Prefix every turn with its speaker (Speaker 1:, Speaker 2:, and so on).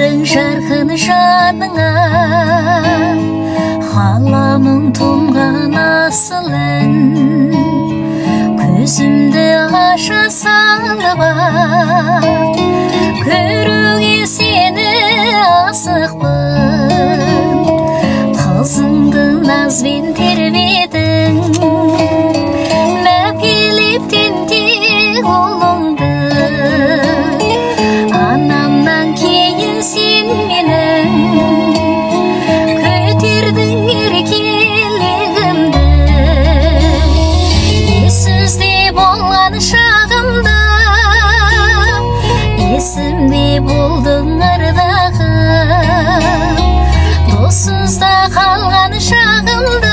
Speaker 1: Güllerin şarkını şanına Halamın tungan asılın Gözümde aşa salı var Körüge seni asıqpın Kızыңды nazbin tervedin Мәп келіп тентек ұлыңды Анамнан кейін сен менің Көтердің еркелігімді Ессізде болған шағымда Есімде болдың ардағы Досызда қалған шағымда